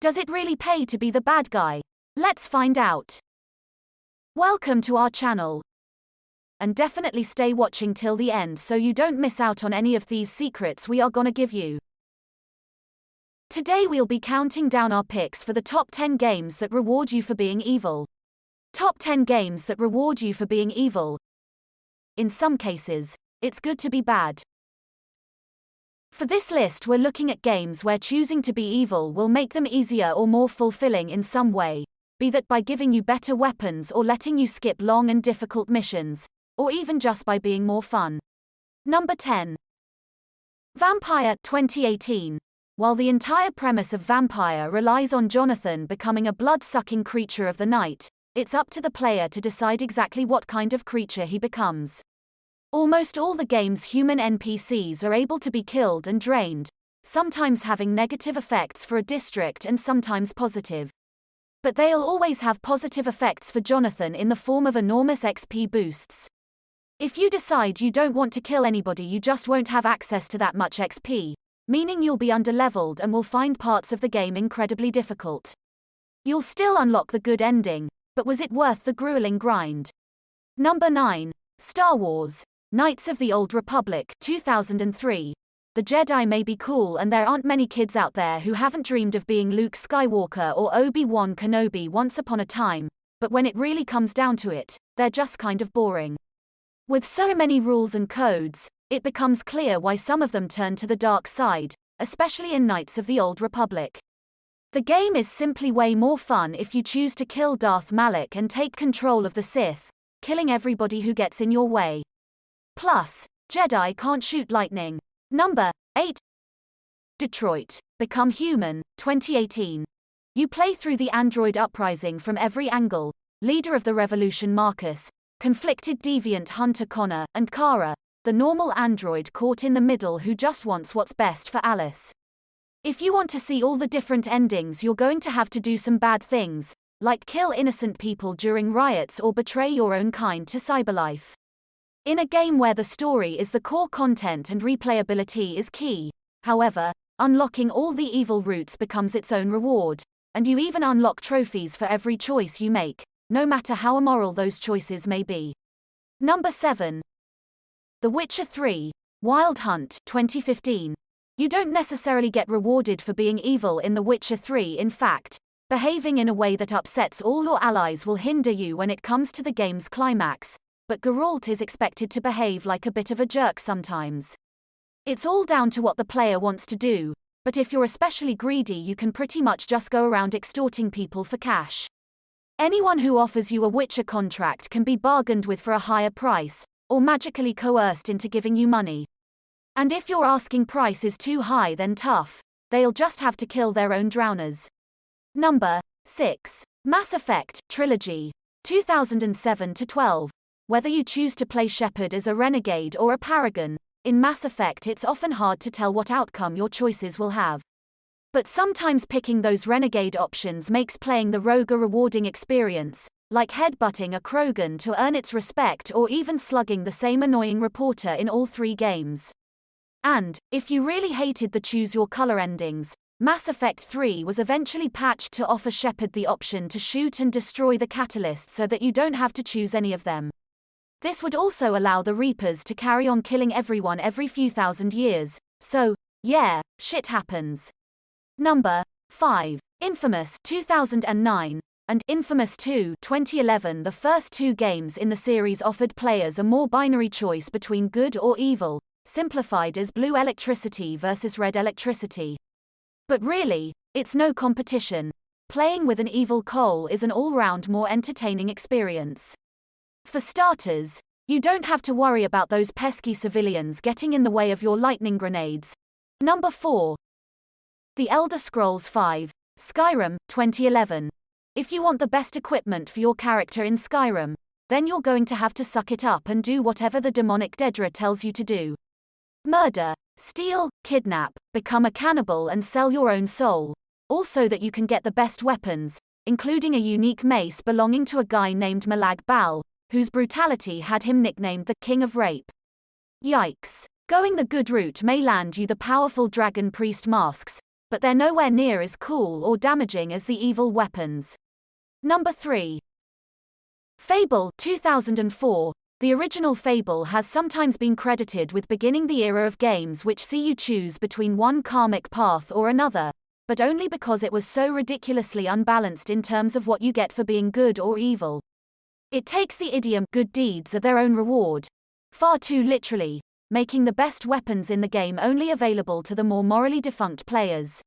Does it really pay to be the bad guy? Let's find out. Welcome to our channel. And definitely stay watching till the end so you don't miss out on any of these secrets we are gonna give you. Today we'll be counting down our picks for the top 10 games that reward you for being evil. Top 10 games that reward you for being evil. In some cases, it's good to be bad. For this list we're looking at games where choosing to be evil will make them easier or more fulfilling in some way, be that by giving you better weapons or letting you skip long and difficult missions, or even just by being more fun. Number 10. Vampire 2018. While the entire premise of Vampire relies on Jonathan becoming a blood-sucking creature of the night, it's up to the player to decide exactly what kind of creature he becomes. Almost all the game's human NPCs are able to be killed and drained, sometimes having negative effects for a district and sometimes positive. But they'll always have positive effects for Jonathan in the form of enormous XP boosts. If you decide you don't want to kill anybody, you just won't have access to that much XP, meaning you'll be underleveled and will find parts of the game incredibly difficult. You'll still unlock the good ending, but was it worth the grueling grind? Number 9. Star Wars Knights of the Old Republic 2003. The Jedi may be cool and there aren't many kids out there who haven't dreamed of being Luke Skywalker or Obi-Wan Kenobi once upon a time, but when it really comes down to it, they're just kind of boring. With so many rules and codes, it becomes clear why some of them turn to the dark side, especially in Knights of the Old Republic. The game is simply way more fun if you choose to kill Darth Malak and take control of the Sith, killing everybody who gets in your way. Plus, Jedi can't shoot lightning. Number 8. Detroit Become Human 2018. You play through the android uprising from every angle, leader of the revolution Marcus, conflicted deviant Hunter Connor, and Kara, the normal android caught in the middle who just wants what's best for Alice. If you want to see all the different endings, you're going to have to do some bad things, like kill innocent people during riots or betray your own kind to cyberlife. In a game where the story is the core content and replayability is key, however, unlocking all the evil routes becomes its own reward, and you even unlock trophies for every choice you make, no matter how immoral those choices may be. Number 7. The Witcher 3 Wild Hunt 2015. You don't necessarily get rewarded for being evil in The Witcher 3. In fact, behaving in a way that upsets all your allies will hinder you when it comes to the game's climax, but Geralt is expected to behave like a bit of a jerk sometimes. It's all down to what the player wants to do, but if you're especially greedy you can pretty much just go around extorting people for cash. Anyone who offers you a Witcher contract can be bargained with for a higher price, or magically coerced into giving you money. And if your asking price is too high, then tough, they'll just have to kill their own drowners. Number 6. Mass Effect Trilogy 2007-12. Whether you choose to play Shepard as a renegade or a paragon, in Mass Effect it's often hard to tell what outcome your choices will have. But sometimes picking those renegade options makes playing the rogue a rewarding experience, like headbutting a Krogan to earn its respect or even slugging the same annoying reporter in all 3 games. And, if you really hated the choose your color endings, Mass Effect 3 was eventually patched to offer Shepard the option to shoot and destroy the catalyst so that you don't have to choose any of them. This would also allow the Reapers to carry on killing everyone every few thousand years, so, yeah, shit happens. Number 5. Infamous 2009, and Infamous 2 2011. The first 2 games in the series offered players a more binary choice between good or evil, simplified as blue electricity versus red electricity. But really, it's no competition. Playing with an evil Cole is an all-round more entertaining experience. For starters, you don't have to worry about those pesky civilians getting in the way of your lightning grenades. Number 4. The Elder Scrolls V Skyrim 2011. If you want the best equipment for your character in Skyrim, then you're going to have to suck it up and do whatever the demonic Daedra tells you to do. Murder, steal, kidnap, become a cannibal and sell your own soul, all so that you can get the best weapons, including a unique mace belonging to a guy named Malag Bal, whose brutality had him nicknamed the King of Rape. Yikes. Going the good route may land you the powerful dragon priest masks, but they're nowhere near as cool or damaging as the evil weapons. Number 3. Fable 2004. The original Fable has sometimes been credited with beginning the era of games which see you choose between one karmic path or another, but only because it was so ridiculously unbalanced in terms of what you get for being good or evil. It takes the idiom, good deeds are their own reward, far too literally, making the best weapons in the game only available to the more morally defunct players.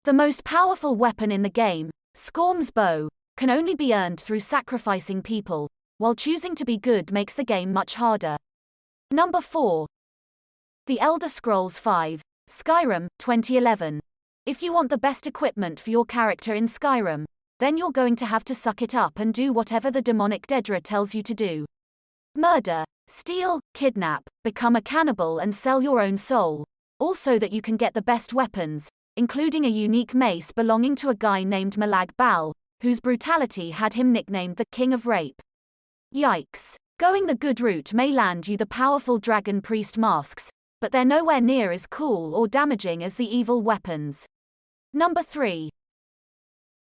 The most powerful weapon in the game, Skorm's bow, can only be earned through sacrificing people, while choosing to be good makes the game much harder. Number 4. The Elder Scrolls V, Skyrim, 2011. If you want the best equipment for your character in Skyrim, then you're going to have to suck it up and do whatever the demonic Daedra tells you to do. Murder, steal, kidnap, become a cannibal and sell your own soul, all so that you can get the best weapons, including a unique mace belonging to a guy named Malag Bal, whose brutality had him nicknamed the King of Rape. Yikes. Going the good route may land you the powerful dragon priest masks, but they're nowhere near as cool or damaging as the evil weapons. Number 3.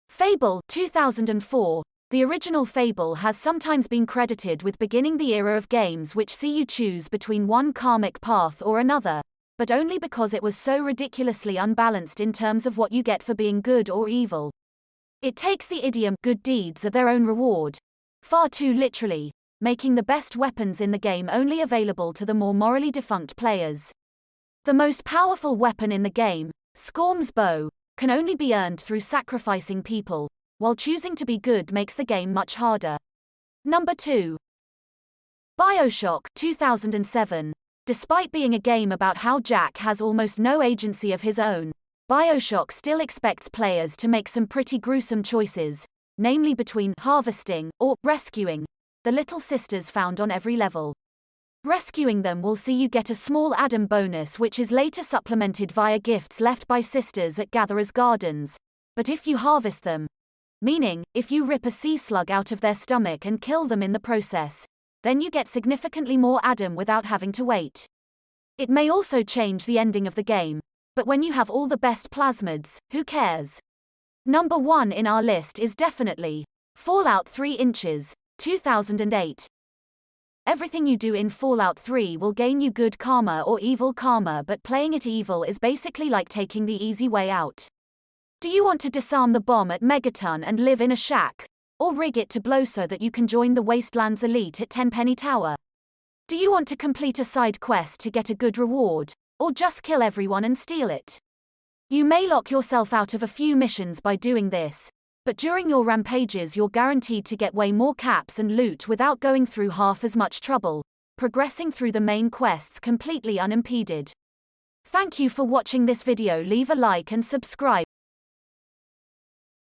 Fable 2004. The original Fable has sometimes been credited with beginning the era of games which see you choose between one karmic path or another, but only because it was so ridiculously unbalanced in terms of what you get for being good or evil. It takes the idiom, good deeds are their own reward, far too literally, making the best weapons in the game only available to the more morally defunct players. The most powerful weapon in the game, Skorm's bow, can only be earned through sacrificing people, while choosing to be good makes the game much harder. Number 2. BioShock 2007. Despite being a game about how Jack has almost no agency of his own, BioShock still expects players to make some pretty gruesome choices, namely between harvesting or rescuing the little sisters found on every level. Rescuing them will see you get a small Adam bonus which is later supplemented via gifts left by sisters at Gatherer's Gardens, but if you harvest them, meaning, if you rip a sea slug out of their stomach and kill them in the process, then you get significantly more Adam without having to wait. It may also change the ending of the game, but when you have all the best plasmids, who cares? Number 1 in our list is definitely Fallout 3 Inches, 2008. Everything you do in Fallout 3 will gain you good karma or evil karma, but playing it evil is basically like taking the easy way out. Do you want to disarm the bomb at Megaton and live in a shack? Or rig it to blow so that you can join the Wastelands elite at Tenpenny Tower? Do you want to complete a side quest to get a good reward? Or just kill everyone and steal it? You may lock yourself out of a few missions by doing this, but during your rampages you're guaranteed to get way more caps and loot without going through half as much trouble, progressing through the main quests completely unimpeded. Thank you for watching this video. Leave a like and subscribe.